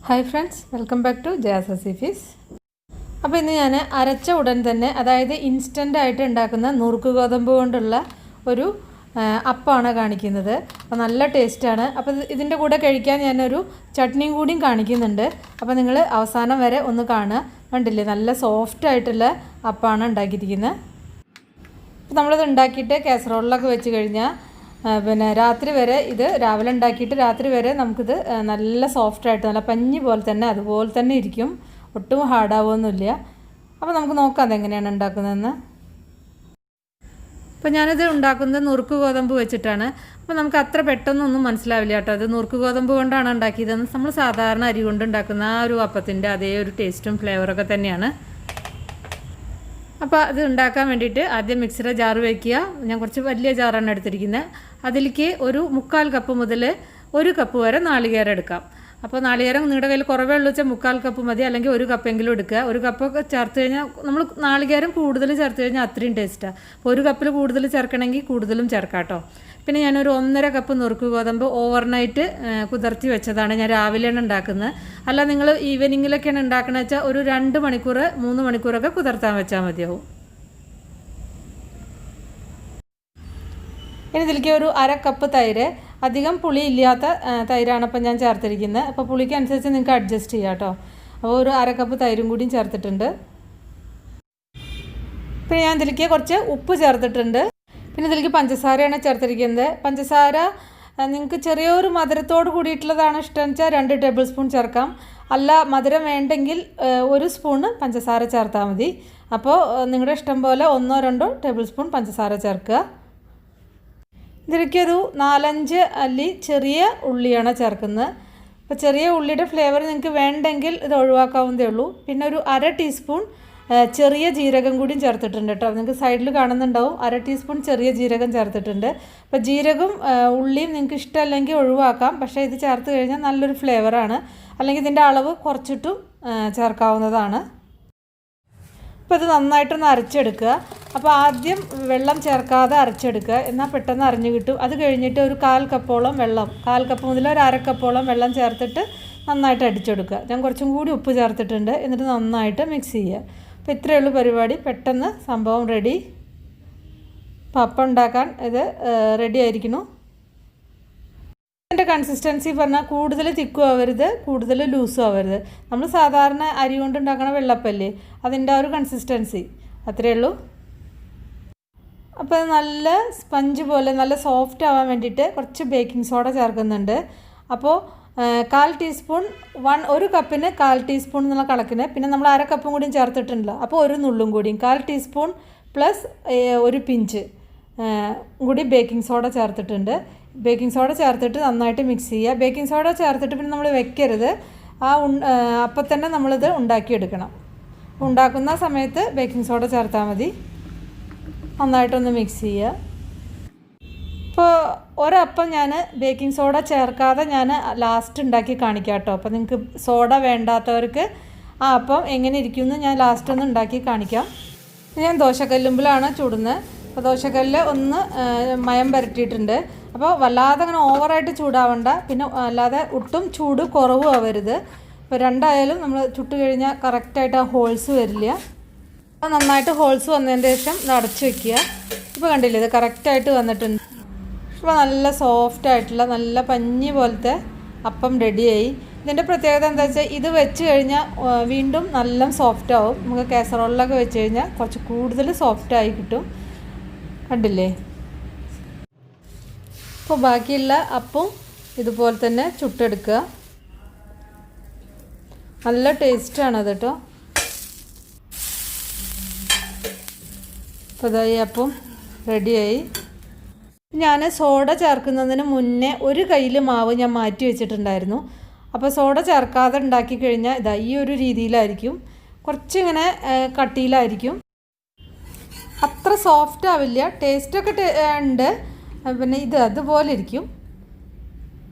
Hi friends, welcome back to Jaya's recipes. അപ്പോൾ ഇന്ന് ഞാൻ അരച്ച ഉടൻ തന്നെ, അതായത് ഇൻസ്റ്റൻ്റ് ആയിട്ട് ഉണ്ടാക്കുന്ന നുറുക്ക് ഗോതമ്പ് കൊണ്ടുള്ള ഒരു അപ്പമാണ് കാണിക്കുന്നത്. അപ്പോൾ നല്ല ടേസ്റ്റാണ്. അപ്പോൾ ഇതിൻ്റെ കൂടെ കഴിക്കാൻ ഞാനൊരു ചട്നിയും കൂടിയും കാണിക്കുന്നുണ്ട്. അപ്പോൾ നിങ്ങൾ അവസാനം വരെ ഒന്ന് കാണുക. കണ്ടില്ലേ, നല്ല സോഫ്റ്റ് ആയിട്ടുള്ള അപ്പമാണ് ഉണ്ടാക്കിയിരിക്കുന്നത്. അപ്പോൾ നമ്മളിത് ഉണ്ടാക്കിയിട്ട് കാസറോളിലൊക്കെ വെച്ച് കഴിഞ്ഞാൽ രാത്രി വരെ, ഇത് രാവിലെ ഉണ്ടാക്കിയിട്ട് രാത്രി വരെ നമുക്കിത് നല്ല സോഫ്റ്റായിട്ട് നല്ല പഞ്ഞി പോലെ തന്നെ അതുപോലെ തന്നെ ഇരിക്കും. ഒട്ടും ഹാർഡാവുമൊന്നുമില്ല. അപ്പോൾ നമുക്ക് നോക്കാം അതെങ്ങനെയാണ് ഉണ്ടാക്കുന്നതെന്ന്. അപ്പോൾ ഞാനിത് ഉണ്ടാക്കുന്നത് നുറുക്ക് ഗോതമ്പ് വെച്ചിട്ടാണ്. അപ്പോൾ നമുക്ക് അത്ര പെട്ടെന്നൊന്നും മനസ്സിലാവില്ല കേട്ടോ. അത് നുറുക്ക് ഗോതമ്പ് കൊണ്ടാണ് ഉണ്ടാക്കിയതെന്ന്. നമ്മൾ സാധാരണ അരി കൊണ്ട് ഉണ്ടാക്കുന്ന ആ ഒരു അപ്പത്തിൻ്റെ അതേ ഒരു ടേസ്റ്റും ഫ്ലേവറൊക്കെ തന്നെയാണ്. അപ്പോൾ അത് ഉണ്ടാക്കാൻ വേണ്ടിയിട്ട് ആദ്യം മിക്സിയുടെ ജാറ് വയ്ക്കുക. ഞാൻ കുറച്ച് വലിയ ജാറാണ് എടുത്തിരിക്കുന്നത്. അതിലേക്ക് ഒരു 1/4 കപ്പ് മുതൽ 1 കപ്പ് വരെ നാളികേരം എടുക്കാം. അപ്പോൾ നാളികേരം നിങ്ങളുടെ കയ്യിൽ കുറവേ ഉള്ളൂ വെച്ചാൽ 1/4 കപ്പ് മതി, അല്ലെങ്കിൽ 1 കപ്പെങ്കിലും എടുക്കുക. 1 കപ്പൊക്കെ ചേർത്ത് കഴിഞ്ഞാൽ, നമ്മൾ നാളികേരം കൂടുതൽ ചേർത്ത് കഴിഞ്ഞാൽ അത്രയും ടേസ്റ്റാണ്. അപ്പോൾ 1 കപ്പിൽ കൂടുതൽ ചേർക്കണമെങ്കിൽ കൂടുതലും ചേർക്കാം കേട്ടോ. പിന്നെ ഞാനൊരു 1.5 കപ്പ് നുറുക്ക് ഗോതമ്പ് ഓവർനൈറ്റ് കുതിർത്തി വെച്ചതാണ്. ഞാൻ രാവിലെയാണ് ഉണ്ടാക്കുന്നത്. അല്ല, നിങ്ങൾ ഈവനിങ്ങിലൊക്കെയാണ് ഉണ്ടാക്കണമെന്ന് വെച്ചാൽ ഒരു 2 മണിക്കൂർ 3 മണിക്കൂറൊക്കെ കുതിർത്താൻ വെച്ചാൽ മതിയാവും. ഇനി ഇതിലേക്ക് ഒരു 1/2 കപ്പ് തൈര്, അധികം പുളി ഇല്ലാത്ത തൈരാണ് അപ്പം ഞാൻ ചേർത്തിരിക്കുന്നത്. അപ്പോൾ പുളിക്ക് അനുസരിച്ച് നിങ്ങൾക്ക് അഡ്ജസ്റ്റ് ചെയ്യാം കേട്ടോ. അപ്പോൾ ഒരു 1/2 കപ്പ് തൈരും കൂടിയും ചേർത്തിട്ടുണ്ട്. പിന്നെ ഞാൻ ഇതിലേക്ക് കുറച്ച് ഉപ്പ് ചേർത്തിട്ടുണ്ട്. പിന്നെ ഇതിലേക്ക് പഞ്ചസാരയാണ് ചേർത്തിരിക്കുന്നത്. പഞ്ചസാര നിങ്ങൾക്ക് ചെറിയൊരു മധുരത്തോട് കൂടിയിട്ടുള്ളതാണ് ഇഷ്ടം വെച്ചാൽ 2 ടേബിൾ സ്പൂൺ ചേർക്കാം. അല്ല, മധുരം വേണ്ടെങ്കിൽ 1 സ്പൂണ് പഞ്ചസാര ചേർത്താൽ മതി. അപ്പോൾ നിങ്ങളുടെ ഇഷ്ടം പോലെ 1-2 ടേബിൾ സ്പൂൺ പഞ്ചസാര ചേർക്കുക. ഇതിലേക്കൊരു 4-5 അല്ലി ചെറിയ ഉള്ളിയാണ് ചേർക്കുന്നത്. അപ്പോൾ ചെറിയ ഉള്ളിയുടെ ഫ്ലേവർ നിങ്ങൾക്ക് വേണ്ടെങ്കിൽ ഇത് ഒഴിവാക്കാവുന്നതേ ഉള്ളൂ. പിന്നെ ഒരു 1/2 ടീസ്പൂൺ ചെറിയ ജീരകം കൂടിയും ചേർത്തിട്ടുണ്ട് കേട്ടോ. നിങ്ങൾക്ക് സൈഡിൽ കാണുന്നുണ്ടാവും, 1/2 ടീസ്പൂൺ ചെറിയ ജീരകം ചേർത്തിട്ടുണ്ട്. അപ്പോൾ ജീരകം ഉള്ളിയും നിങ്ങൾക്ക് ഇഷ്ടമല്ലെങ്കിൽ ഒഴിവാക്കാം. പക്ഷേ ഇത് ചേർത്ത് കഴിഞ്ഞാൽ നല്ലൊരു ഫ്ലേവറാണ്. അല്ലെങ്കിൽ ഇതിൻ്റെ അളവ് കുറച്ചിട്ടും ചേർക്കാവുന്നതാണ്. അപ്പോൾ ഇത് നന്നായിട്ടൊന്ന് അരച്ചെടുക്കുക. അപ്പോൾ ആദ്യം വെള്ളം ചേർക്കാതെ അരച്ചെടുക്കുക, എന്നാൽ പെട്ടെന്ന് അരഞ്ഞു കിട്ടും. അത് കഴിഞ്ഞിട്ട് ഒരു 1/4 കപ്പോളം വെള്ളം, 1/4 കപ്പ് മുതൽ ഒരു 1/2 കപ്പോളം വെള്ളം ചേർത്തിട്ട് നന്നായിട്ട് അടിച്ചെടുക്കുക. ഞാൻ കുറച്ചും കൂടി ഉപ്പ് ചേർത്തിട്ടുണ്ട്. എന്നിട്ട് നന്നായിട്ട് മിക്സ് ചെയ്യുക. അപ്പോൾ ഇത്രയേ ഉള്ളൂ പരിപാടി. പെട്ടെന്ന് സംഭവം റെഡി. അപ്പോൾ അപ്പം ഉണ്ടാക്കാൻ ഇത് റെഡി ആയിരിക്കുന്നു. ഇതിൻ്റെ കൺസിസ്റ്റൻസി പറഞ്ഞാൽ കൂടുതൽ തിക്കും ആവരുത്, കൂടുതൽ ലൂസും ആവരുത്. നമ്മൾ സാധാരണ അരി കൊണ്ട് ഉണ്ടാക്കുന്ന വെള്ളപ്പല്ലേ, അതിൻ്റെ ആ ഒരു കൺസിസ്റ്റൻസി, അത്രയേ ഉള്ളൂ. അപ്പോൾ നല്ല സ്പഞ്ച് പോലെ നല്ല സോഫ്റ്റ് ആവാൻ വേണ്ടിയിട്ട് കുറച്ച് ബേക്കിംഗ് സോഡ ചേർക്കുന്നുണ്ട്. അപ്പോൾ 1/4 ടീസ്പൂൺ, 1 കപ്പിന് 1/4 ടീസ്പൂൺ എന്നുള്ള കണക്കിന്, പിന്നെ നമ്മൾ 1/2 കപ്പും കൂടിയും ചേർത്തിട്ടുണ്ടല്ലോ. അപ്പോൾ 1 നുള്ളും കൂടിയും 1/4 ടീസ്പൂൺ പ്ലസ് 1 പിഞ്ച് കൂടി ബേക്കിംഗ് സോഡ ചേർത്തിട്ടുണ്ട്. ബേക്കിംഗ് സോഡ ചേർത്തിട്ട് നന്നായിട്ട് മിക്സ് ചെയ്യുക. ബേക്കിംഗ് സോഡ ചേർത്തിട്ട് പിന്നെ നമ്മൾ വെക്കരുത്, അപ്പം തന്നെ നമ്മളിത് ഉണ്ടാക്കിയെടുക്കണം. ഉണ്ടാക്കുന്ന സമയത്ത് ബേക്കിംഗ് സോഡ ചേർത്താൽ മതി. നന്നായിട്ടൊന്ന് മിക്സ് ചെയ്യുക. ഇപ്പോൾ ഒരപ്പം ഞാൻ ബേക്കിംഗ് സോഡ ചേർക്കാതെ ഞാൻ ലാസ്റ്റ് ഉണ്ടാക്കി കാണിക്കാം കേട്ടോ. അപ്പോൾ നിങ്ങൾക്ക് സോഡ വേണ്ടാത്തവർക്ക് ആ അപ്പം എങ്ങനെ ഇരിക്കുമെന്ന് ഞാൻ ലാസ്റ്റ് ഒന്ന് ഉണ്ടാക്കി കാണിക്കാം. ഞാൻ ദോശക്കല്ലുമ്പിലാണ് ചൂടുന്നത്. അപ്പോൾ ദോശക്കല്ല് ഒന്ന് മയം പുരട്ടിയിട്ടുണ്ട്. അപ്പോൾ വല്ലാതെ അങ്ങനെ ഓവറായിട്ട് ചൂടാവണ്ട, പിന്നെ അല്ലാതെ ഒട്ടും ചൂട് കുറവും ആവരുത്. ഇപ്പോൾ രണ്ടായാലും നമ്മൾ ചുട്ട് കഴിഞ്ഞാൽ കറക്റ്റായിട്ട് ആ ഹോൾസ് വരില്ല. അപ്പോൾ നന്നായിട്ട് ഹോൾസ് വന്നതിന് ശേഷം ഇത് അടച്ച് വയ്ക്കുക. ഇപ്പോൾ കണ്ടില്ലേ, ഇത് കറക്റ്റായിട്ട് വന്നിട്ടുണ്ട്. അപ്പോൾ നല്ല സോഫ്റ്റ് ആയിട്ടുള്ള നല്ല പഞ്ഞി പോലത്തെ അപ്പം റെഡിയായി. ഇതിൻ്റെ പ്രത്യേകത എന്താ വെച്ചാൽ, ഇത് വെച്ച് കഴിഞ്ഞാൽ വീണ്ടും നല്ല സോഫ്റ്റ് ആവും. നമുക്ക് കാസറോളിലൊക്കെ വെച്ച് കഴിഞ്ഞാൽ കുറച്ച് കൂടുതൽ സോഫ്റ്റായി കിട്ടും. കണ്ടില്ലേ? അപ്പോൾ ബാക്കിയുള്ള അപ്പം ഇതുപോലെ തന്നെ ചുട്ടെടുക്കുക. നല്ല ടേസ്റ്റാണത് കേട്ടോ. അപ്പോൾ ഇതായി അപ്പം റെഡിയായി. ഞാൻ സോഡ ചേർക്കുന്നതിന് മുന്നേ ഒരു കയ്യിൽ മാവ് ഞാൻ മാറ്റി വെച്ചിട്ടുണ്ടായിരുന്നു. അപ്പോൾ സോഡ ചേർക്കാതെ ഉണ്ടാക്കി കഴിഞ്ഞാൽ ഇതാ ഈ ഒരു രീതിയിലായിരിക്കും, കുറച്ചിങ്ങനെ കട്ടിയിലായിരിക്കും. അത്ര സോഫ്റ്റ് ആവില്ല, ടേസ്റ്റൊക്കെ ഉണ്ട്. പിന്നെ ഇത് അതുപോലെ ഇരിക്കും,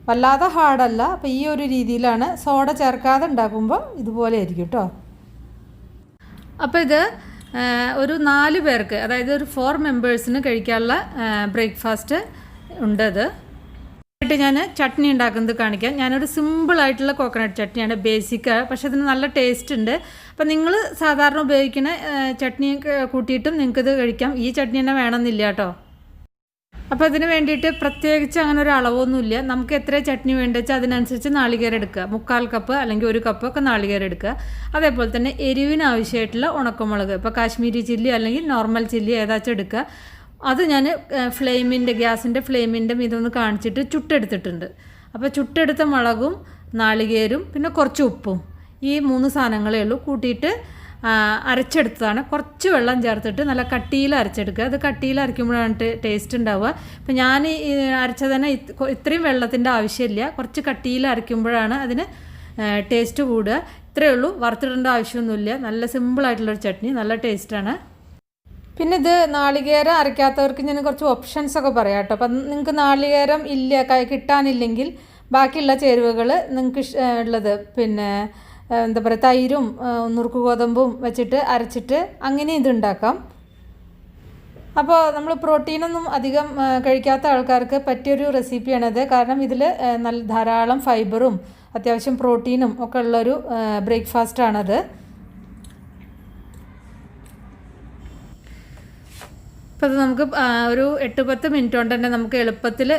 വല്ലാതെ ഹാർഡല്ല. അപ്പോൾ ഈ ഒരു രീതിയിലാണ് സോഡ ചേർക്കാതെ ഉണ്ടാക്കുമ്പോൾ ഇതുപോലെ ആയിരിക്കും കേട്ടോ. അപ്പോൾ ഇത് ഒരു 4 പേർക്ക്, അതായത് ഒരു 4 മെമ്പേഴ്സിന് കഴിക്കാനുള്ള ബ്രേക്ക്ഫാസ്റ്റ് ഉണ്ടത്. ഞാൻ ചട്നി ഉണ്ടാക്കുന്നത് കാണിക്കാം. ഞാനൊരു സിമ്പിളായിട്ടുള്ള കോക്കനട്ട് ചട്നിയാണ്, ബേസിക്, പക്ഷേ അതിന് നല്ല ടേസ്റ്റ് ഉണ്ട്. അപ്പം നിങ്ങൾ സാധാരണ ഉപയോഗിക്കുന്ന ചട്നി കൂട്ടിയിട്ടും നിങ്ങൾക്കിത് കഴിക്കാം. ഈ ചട്നി തന്നെ വേണമെന്നില്ല കേട്ടോ. അപ്പോൾ അതിന് വേണ്ടിയിട്ട് പ്രത്യേകിച്ച് അങ്ങനെ ഒരു അളവൊന്നുമില്ല. നമുക്ക് എത്ര ചട്നി വേണ്ടി വെച്ചാൽ അതിനനുസരിച്ച് നാളികേരം എടുക്കുക. 3/4 കപ്പ് അല്ലെങ്കിൽ 1 കപ്പ് ഒക്കെ നാളികേരം എടുക്കുക. അതേപോലെ തന്നെ എരിവിന് ആവശ്യമായിട്ടുള്ള ഉണക്കമുളക്, ഇപ്പോൾ കാശ്മീരി ചില്ലി അല്ലെങ്കിൽ നോർമൽ ചില്ലി ഏതാച്ചും എടുക്കുക. അത് ഞാൻ ഗ്യാസിൻ്റെ ഫ്ലെയിമിൻ്റെ ഇതൊന്ന് കാണിച്ചിട്ട് ചുട്ടെടുത്തിട്ടുണ്ട്. അപ്പോൾ ചുട്ടെടുത്ത മുളകും നാളികേരും പിന്നെ കുറച്ച് ഉപ്പും ഈ 3 സാധനങ്ങളേ ഉള്ളൂ കൂട്ടിയിട്ട് അരച്ചെടുത്തതാണ്. കുറച്ച് വെള്ളം ചേർത്തിട്ട് നല്ല കട്ടിയിൽ അരച്ചെടുക്കുക. അത് കട്ടിയിൽ അരയ്ക്കുമ്പോഴാണ് ടേസ്റ്റ് ഉണ്ടാവുക. ഇപ്പം ഞാൻ അരച്ചത് തന്നെ ഇത്രയും വെള്ളത്തിൻ്റെ ആവശ്യമില്ല, കുറച്ച് കട്ടിയിൽ അരയ്ക്കുമ്പോഴാണ് അതിന് ടേസ്റ്റ് കൂടുക. ഇത്രയേ ഉള്ളൂ, വറുത്തിടേണ്ട ആവശ്യമൊന്നുമില്ല. നല്ല സിമ്പിളായിട്ടുള്ളൊരു ചട്നി, നല്ല ടേസ്റ്റാണ്. പിന്നെ ഇത് നാളികേരം അരയ്ക്കാത്തവർക്ക് ഞാൻ കുറച്ച് ഓപ്ഷൻസൊക്കെ പറയാം കേട്ടോ. അപ്പം നിങ്ങൾക്ക് നാളികേരം കിട്ടാനില്ലെങ്കിൽ ബാക്കിയുള്ള ചേരുവകൾ നിങ്ങൾക്ക് ഉള്ളത് പിന്നെ എന്താ പറയുക, തൈരും നുറുക്ക് ഗോതമ്പും വെച്ചിട്ട് അരച്ചിട്ട് അങ്ങനെ ഇതുണ്ടാക്കാം. അപ്പോൾ നമ്മൾ പ്രോട്ടീനൊന്നും അധികം കഴിക്കാത്ത ആൾക്കാർക്ക് പറ്റിയൊരു റെസിപ്പിയാണിത്. കാരണം ഇതിൽ നല്ല ധാരാളം ഫൈബറും അത്യാവശ്യം പ്രോട്ടീനും ഒക്കെ ഉള്ളൊരു ബ്രേക്ക്ഫാസ്റ്റാണത്. അപ്പോൾ അത് നമുക്ക് ഒരു 8-10 മിനിറ്റ് കൊണ്ട് തന്നെ നമുക്ക് എളുപ്പത്തിൽ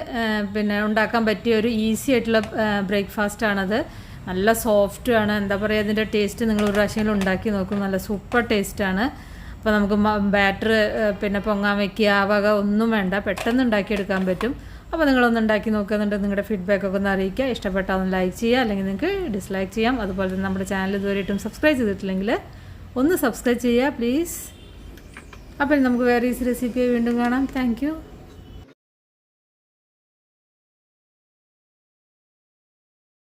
പിന്നെ ഉണ്ടാക്കാൻ പറ്റിയ ഒരു ഈസി ആയിട്ടുള്ള ബ്രേക്ക്ഫാസ്റ്റാണത്. നല്ല സോഫ്റ്റുമാണ്. എന്താ പറയുക, അതിൻ്റെ ടേസ്റ്റ് നിങ്ങൾ ഒരു പ്രാവശ്യം ഉണ്ടാക്കി നോക്കും, നല്ല സൂപ്പർ ടേസ്റ്റാണ്. അപ്പോൾ നമുക്ക് ബാറ്റർ പിന്നെ പൊങ്ങാൻ വയ്ക്കുക ആ വക ഒന്നും വേണ്ട, പെട്ടെന്ന് ഉണ്ടാക്കിയെടുക്കാൻ പറ്റും. അപ്പോൾ നിങ്ങളൊന്ന് ഉണ്ടാക്കി നോക്കുന്നുണ്ട്, നിങ്ങളുടെ ഫീഡ്ബാക്കൊക്കെ ഒന്ന് അറിയിക്കുക. ഇഷ്ടപ്പെട്ടാൽ ഒന്ന് ലൈക്ക് ചെയ്യുക, അല്ലെങ്കിൽ നിങ്ങൾക്ക് ഡിസ്ലൈക്ക് ചെയ്യാം. അതുപോലെ തന്നെ നമ്മുടെ ചാനൽ ഇതുവരെയായിട്ടും സബ്സ്ക്രൈബ് ചെയ്തിട്ടില്ലെങ്കിൽ ഒന്ന് സബ്സ്ക്രൈബ് ചെയ്യുക പ്ലീസ്. അപ്പോൾ നമുക്ക് വേറെ ഈസി റെസിപ്പി വീണ്ടും കാണാം. Thank you.